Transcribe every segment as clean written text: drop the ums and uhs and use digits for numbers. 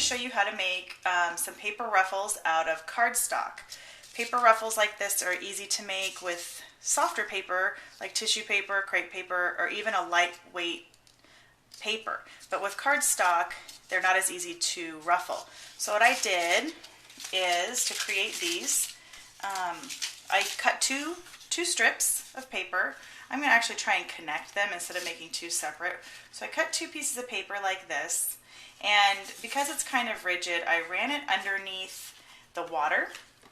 show you how to make some paper ruffles out of cardstock. Paper ruffles like this are easy to make with softer paper like tissue paper, crepe paper, or even a lightweight paper. But with cardstock, they're not as easy to ruffle. So what I did is to create these, I cut two strips of paper. I'm going to actually try and connect them instead of making two separate. So I cut two pieces of paper like this, and because it's kind of rigid, I ran it underneath the water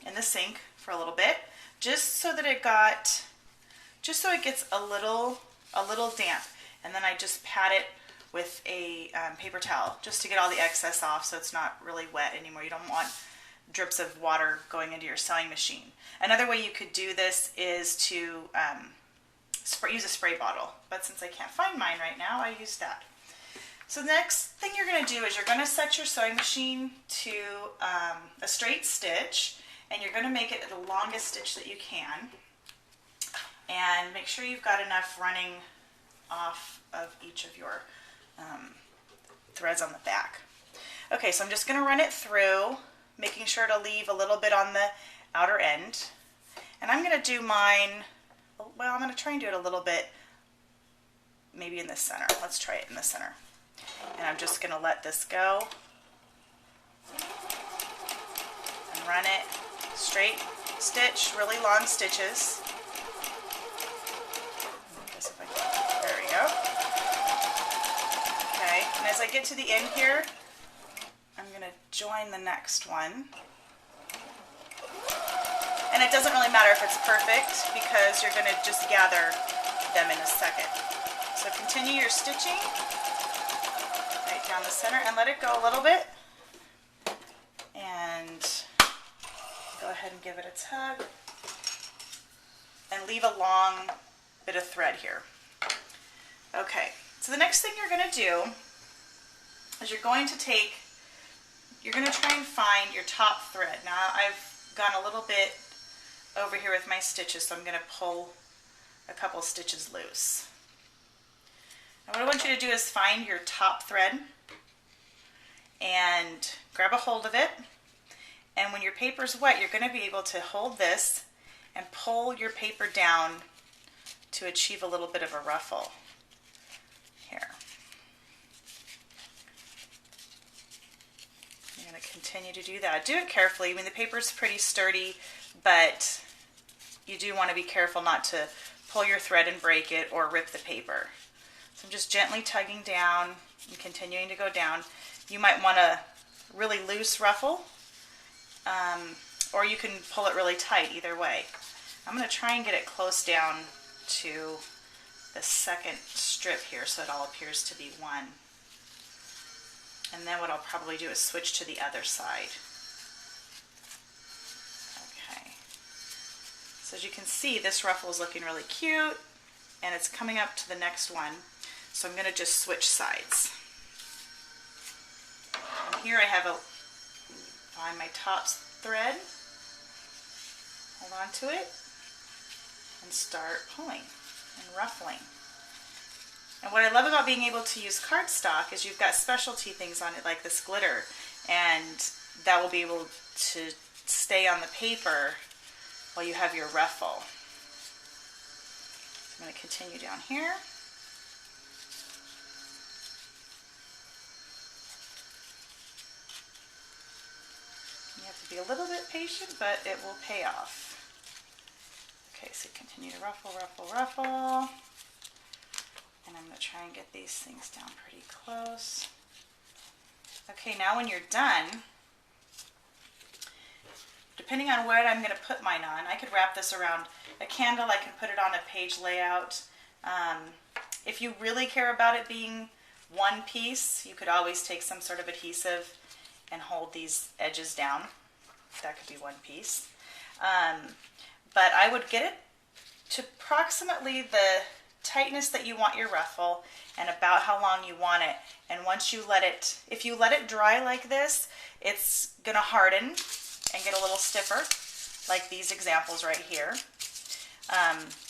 in the sink for a little bit, just so it gets a little damp, and then I just pat it with a paper towel just to get all the excess off, so it's not really wet anymore. You don't want drips of water going into your sewing machine. Another way you could do this is to use a spray bottle, but since I can't find mine right now, I use that. So the next thing you're going to do is you're going to set your sewing machine to a straight stitch, and you're going to make it the longest stitch that you can, and make sure you've got enough running off of each of your threads on the back. Okay, so I'm just going to run it through, making sure to leave a little bit on the outer end, and I'm going to do mine, well, I'm going to try and do it a little bit maybe in the center. Let's try it in the center. And I'm just going to let this go and run it straight stitch, really long stitches. There we go. Okay, and as I get to the end here, I'm going to join the next one. And it doesn't really matter if it's perfect because you're going to just gather them in a second. So continue your stitching right down the center and let it go a little bit. And go ahead and give it a tug. And leave a long bit of thread here. Okay, so the next thing you're going to do is you're going to try and find your top thread. Now I've gone a little bit over here with my stitches, so I'm going to pull a couple stitches loose. And what I want you to do is find your top thread and grab a hold of it, and when your paper's wet, you're going to be able to hold this and pull your paper down to achieve a little bit of a ruffle. Here. You're going to continue to do that. Do it carefully. I mean, the paper's pretty sturdy, but you do want to be careful not to pull your thread and break it or rip the paper. So I'm just gently tugging down and continuing to go down. You might want a really loose ruffle, or you can pull it really tight, either way. I'm going to try and get it close down to the second strip here so it all appears to be one. And then what I'll probably do is switch to the other side. So as you can see, this ruffle is looking really cute, and it's coming up to the next one. So I'm going to just switch sides. And here I find my top thread, hold on to it, and start pulling and ruffling. And what I love about being able to use cardstock is you've got specialty things on it like this glitter, and that will be able to stay on the paper while you have your ruffle. So I'm going to continue down here. You have to be a little bit patient, but it will pay off. Okay, so continue to ruffle, ruffle, ruffle. And I'm going to try and get these things down pretty close. Okay, now when you're done, depending on what I'm going to put mine on, I could wrap this around a candle, I can put it on a page layout. If you really care about it being one piece, you could always take some sort of adhesive and hold these edges down. That could be one piece. But I would get it to approximately the tightness that you want your ruffle and about how long you want it. And once you if you let it dry like this, it's going to harden and get a little stiffer, like these examples right here,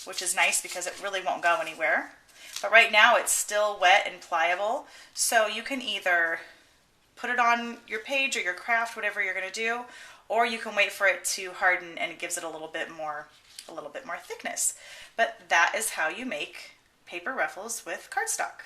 which is nice because it really won't go anywhere. But right now it's still wet and pliable, so you can either put it on your page or your craft, whatever you're going to do, or you can wait for it to harden and it gives it a little bit more thickness. But that is how you make paper ruffles with cardstock.